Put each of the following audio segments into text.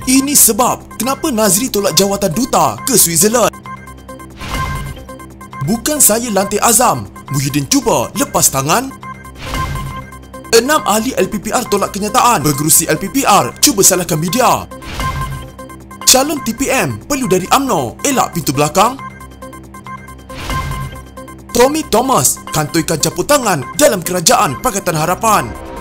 Ini sebab kenapa Nazri tolak jawatan duta ke Switzerland. Bukan saya lantik Azam, Muhyiddin cuba lepas tangan. 6 ahli LPPR tolak kenyataan pengerusi LPPR cuba salahkan media. Calon TPM perlu dari UMNO elak pintu belakang. Tommy Thomas kantoikan campur tangan dalam kerajaan Pakatan Harapan.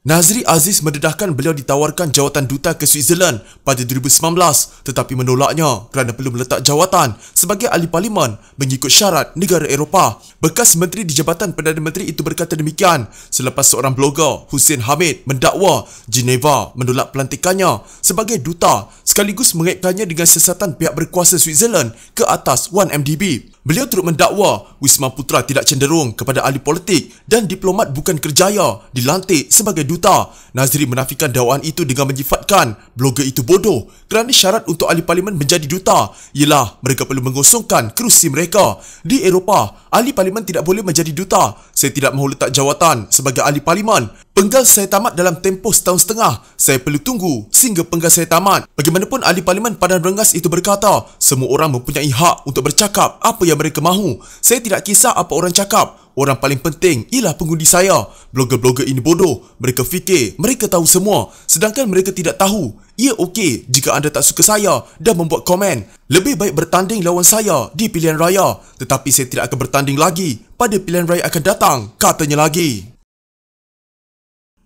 Nazri Aziz mendedahkan beliau ditawarkan jawatan duta ke Switzerland pada 2019 tetapi menolaknya kerana perlu meletak jawatan sebagai ahli parlimen mengikut syarat negara Eropah. Bekas Menteri di Jabatan Perdana Menteri itu berkata demikian selepas seorang blogger, Hussein Hamid, mendakwa Geneva menolak pelantikannya sebagai duta sekaligus mengaitkannya dengan siasatan pihak berkuasa Switzerland ke atas 1MDB. Beliau turut mendakwa Wisma Putra tidak cenderung kepada ahli politik dan diplomat bukan kerjaya dilantik sebagai duta. Nazri menafikan dakwaan itu dengan menyifatkan blogger itu bodoh kerana syarat untuk ahli parlimen menjadi duta ialah mereka perlu mengosongkan kerusi mereka. Di Eropah, ahli parlimen tidak boleh menjadi duta. Saya tidak mahu letak jawatan sebagai ahli parlimen. Penggal saya tamat dalam tempoh setahun setengah. Saya perlu tunggu sehingga penggal saya tamat. Bagaimanapun ahli parlimen Padang Rengas itu berkata, semua orang mempunyai hak untuk bercakap apa yang mereka mahu. Saya tidak kisah apa orang cakap. Orang paling penting ialah pengundi saya. Blogger-blogger ini bodoh. Mereka fikir mereka tahu semua sedangkan mereka tidak tahu. Ia okey jika anda tak suka saya dan membuat komen. Lebih baik bertanding lawan saya di pilihan raya. Tetapi saya tidak akan bertanding lagi pada pilihan raya akan datang, katanya lagi.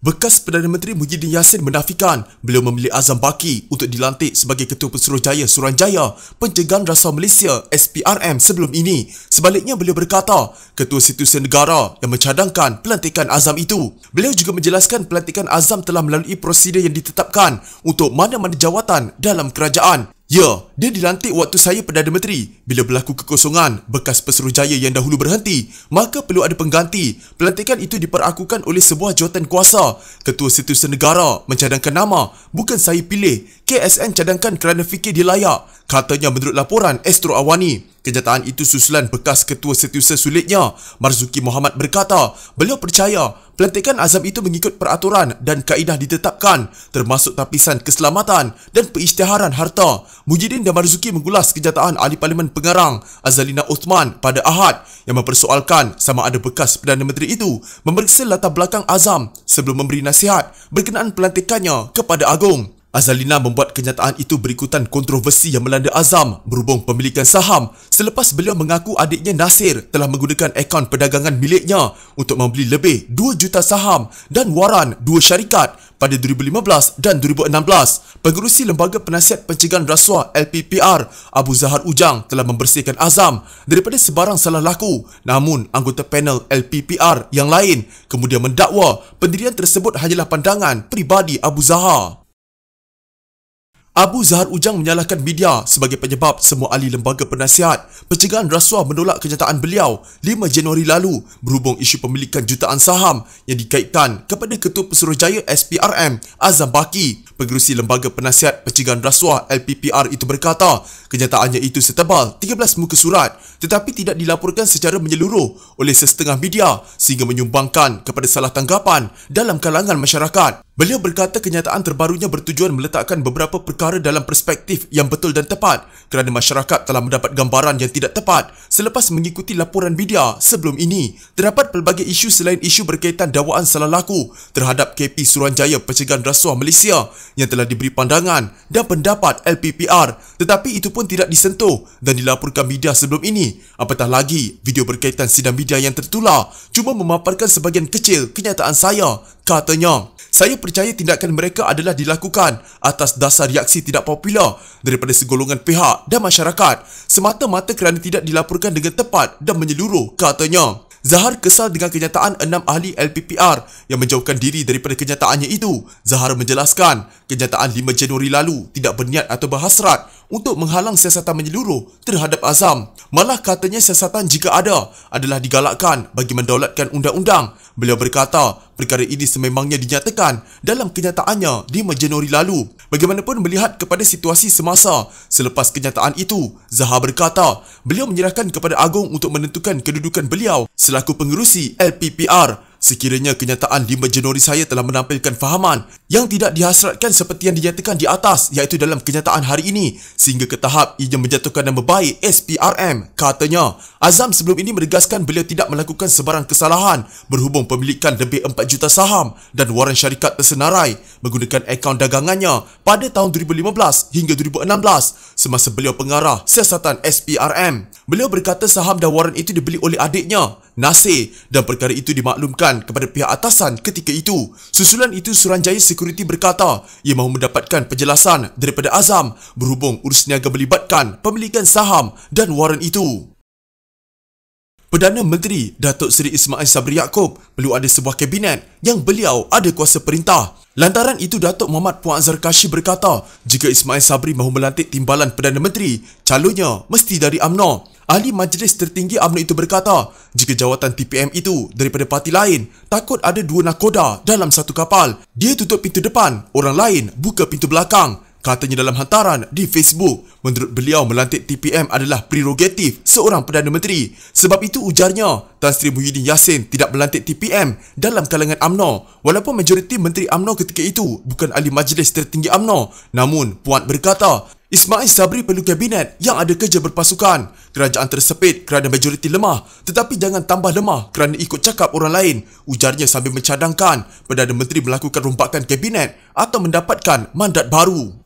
Bekas Perdana Menteri Muhyiddin Yassin menafikan beliau memilih Azam Baki untuk dilantik sebagai Ketua Pesuruhjaya Suruhanjaya Pencegahan Rasuah Malaysia SPRM sebelum ini. Sebaliknya beliau berkata, Ketua Setiausaha Negara yang mencadangkan pelantikan Azam itu. Beliau juga menjelaskan pelantikan Azam telah melalui prosedur yang ditetapkan untuk mana-mana jawatan dalam kerajaan. Ya, dia dilantik waktu saya Perdana Menteri. Bila berlaku kekosongan bekas Pesuruhjaya yang dahulu berhenti, maka perlu ada pengganti. Pelantikan itu diperakukan oleh sebuah jawatan kuasa. Ketua Setiausaha Negara mencadangkan nama, bukan saya pilih. KSN cadangkan kerana fikir dia layak, katanya menurut laporan Astro Awani. Kenyataan itu susulan bekas Ketua Setiausaha sulitnya. Marzuki Mohamad berkata, beliau percaya pelantikan Azam itu mengikut peraturan dan kaedah ditetapkan, termasuk tapisan keselamatan dan pengisytiharan harta. Muhyiddin dan Marzuki mengulas kenyataan ahli parlimen pengarang Azalina Uthman pada Ahad yang mempersoalkan sama ada bekas Perdana Menteri itu memeriksa latar belakang Azam sebelum memberi nasihat berkenaan pelantikannya kepada Agong. Azalina membuat kenyataan itu berikutan kontroversi yang melanda Azam berhubung pemilikan saham selepas beliau mengaku adiknya Nasir telah menggunakan akaun perdagangan miliknya untuk membeli lebih 2 juta saham dan waran 2 syarikat pada 2015 dan 2016. Pengerusi Lembaga Penasihat Pencegahan Rasuah LPPR Abu Zahar Ujang telah membersihkan Azam daripada sebarang salah laku. Namun anggota panel LPPR yang lain kemudian mendakwa pendirian tersebut hanyalah pandangan peribadi Abu Zahar. Abu Zahar Ujang menyalahkan media sebagai penyebab semua ahli Lembaga Penasihat Pencegahan Rasuah menolak kenyataan beliau 5 Januari lalu berhubung isu pemilikan jutaan saham yang dikaitkan kepada Ketua Pesuruhjaya SPRM Azam Baki. Pengerusi Lembaga Penasihat Pencegahan Rasuah LPPR itu berkata, kenyataannya itu setebal 13 muka surat tetapi tidak dilaporkan secara menyeluruh oleh sesetengah media sehingga menyumbangkan kepada salah tanggapan dalam kalangan masyarakat. Beliau berkata kenyataan terbarunya bertujuan meletakkan beberapa perkara dalam perspektif yang betul dan tepat kerana masyarakat telah mendapat gambaran yang tidak tepat selepas mengikuti laporan media sebelum ini. Terdapat pelbagai isu selain isu berkaitan dakwaan salah laku terhadap KP Suruhanjaya Pencegahan Rasuah Malaysia yang telah diberi pandangan dan pendapat LPPR tetapi itu pun tidak disentuh dan dilaporkan media sebelum ini. Apatah lagi, video berkaitan sidang media yang tertular cuma memaparkan sebahagian kecil kenyataan saya, katanya. Saya percaya tindakan mereka adalah dilakukan atas dasar reaksi tidak popular daripada segolongan pihak dan masyarakat semata-mata kerana tidak dilaporkan dengan tepat dan menyeluruh, katanya. Zahar kesal dengan kenyataan 6 ahli LPPR yang menjauhkan diri daripada kenyataannya itu. Zahar menjelaskan kenyataan 5 Januari lalu tidak berniat atau berhasrat untuk menghalang siasatan menyeluruh terhadap Azam. Malah katanya siasatan jika ada adalah digalakkan bagi mendaulatkan undang-undang. Beliau berkata, perkara ini sememangnya dinyatakan dalam kenyataannya 5 Januari lalu. Bagaimanapun melihat kepada situasi semasa selepas kenyataan itu, Zaha berkata, beliau menyerahkan kepada Agong untuk menentukan kedudukan beliau selaku pengerusi LPPR. Sekiranya kenyataan 5 Januari saya telah menampilkan fahaman yang tidak dihasratkan seperti yang dinyatakan di atas, iaitu dalam kenyataan hari ini, sehingga ke tahap ia menjatuhkan nama baik SPRM, katanya. Azam sebelum ini menegaskan beliau tidak melakukan sebarang kesalahan berhubung pemilikan lebih 4 juta saham dan waran syarikat tersenarai menggunakan akaun dagangannya pada tahun 2015 hingga 2016 semasa beliau pengarah siasatan SPRM. Beliau berkata saham dan waran itu dibeli oleh adiknya, Nasir, dan perkara itu dimaklumkan kepada pihak atasan ketika itu. Susulan itu, Suruhanjaya Security berkata ia mahu mendapatkan penjelasan daripada Azam berhubung urus niaga melibatkan pemilikan saham dan waran itu. Perdana Menteri Datuk Seri Ismail Sabri Yaakob perlu ada sebuah kabinet yang beliau ada kuasa perintah. Lantaran itu, Datuk Muhammad Puan Azhar Kashi berkata, jika Ismail Sabri mahu melantik timbalan Perdana Menteri, calonnya mesti dari UMNO. Ahli Majlis Tertinggi UMNO itu berkata, jika jawatan TPM itu daripada parti lain, takut ada 2 nakoda dalam satu kapal. Dia tutup pintu depan, orang lain buka pintu belakang. Katanya dalam hantaran di Facebook, menurut beliau melantik TPM adalah prerogatif seorang Perdana Menteri. Sebab itu ujarnya, Tan Sri Muhyiddin Yassin tidak melantik TPM dalam kalangan UMNO. Walaupun majoriti Menteri UMNO ketika itu bukan ahli Majlis Tertinggi UMNO. Namun, Puan berkata, Ismail Sabri perlu kabinet yang ada kerja berpasukan. Kerajaan tersepit kerana majoriti lemah, tetapi jangan tambah lemah kerana ikut cakap orang lain, ujarnya sambil mencadangkan Perdana Menteri melakukan rombakan kabinet atau mendapatkan mandat baru.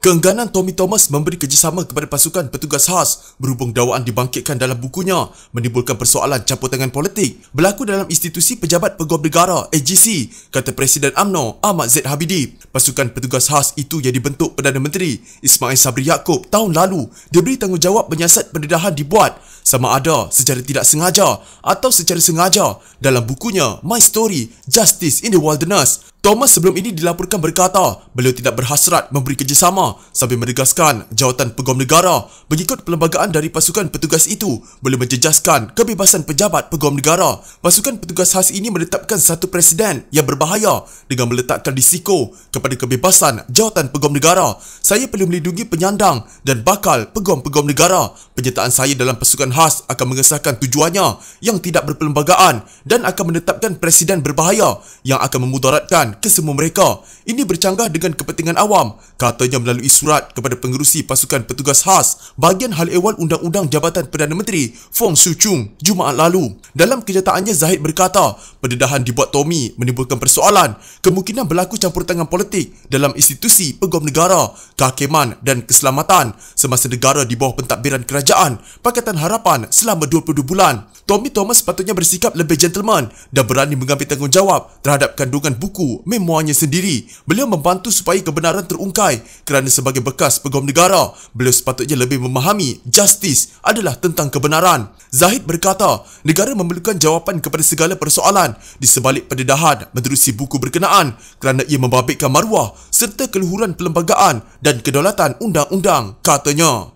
Keengganan Tommy Thomas memberi kerjasama kepada pasukan petugas khas berhubung dakwaan dibangkitkan dalam bukunya menimbulkan persoalan campur tangan politik berlaku dalam institusi Pejabat Peguam Negara AGC, kata Presiden UMNO Ahmad Zaid Habidi. Pasukan petugas khas itu yang dibentuk Perdana Menteri Ismail Sabri Yaakob tahun lalu diberi tanggungjawab menyiasat pendedahan dibuat sama ada secara tidak sengaja atau secara sengaja dalam bukunya My Story, Justice in the Wilderness. Thomas sebelum ini dilaporkan berkata beliau tidak berhasrat memberi kerjasama sambil menegaskan jawatan Peguam Negara mengikut perlembagaan dari pasukan petugas itu boleh menjejaskan kebebasan pejabat Peguam Negara. Pasukan petugas khas ini menetapkan satu presiden yang berbahaya dengan meletakkan risiko kepada kebebasan jawatan Peguam Negara. Saya perlu melindungi penyandang dan bakal peguam-peguam negara. Penyertaan saya dalam pasukan khas akan mengesahkan tujuannya yang tidak berperlembagaan dan akan menetapkan presiden berbahaya yang akan memudaratkan kesemua mereka. Ini bercanggah dengan kepentingan awam, katanya melalui surat kepada pengerusi pasukan petugas khas bahagian hal ehwal Undang-Undang Jabatan Perdana Menteri Fong Siew Chung Jumaat lalu. Dalam kenyataannya, Zahid berkata pendedahan dibuat Tommy menimbulkan persoalan kemungkinan berlaku campur tangan politik dalam institusi Peguam Negara, Kehakiman dan Keselamatan semasa negara di bawah pentadbiran kerajaan Pakatan Harapan selama 22 bulan. Tommy Thomas sepatutnya bersikap lebih gentleman dan berani mengambil tanggungjawab terhadap kandungan buku memoarnya sendiri. Beliau membantu supaya kebenaran terungkai kerana sebagai bekas Peguam Negara, beliau sepatutnya lebih memahami justice adalah tentang kebenaran. Zahid berkata, negara memerlukan jawapan kepada segala persoalan di sebalik pendedahan menerusi buku berkenaan kerana ia membabitkan maruah serta keluhuran perlembagaan dan kedaulatan undang-undang, katanya.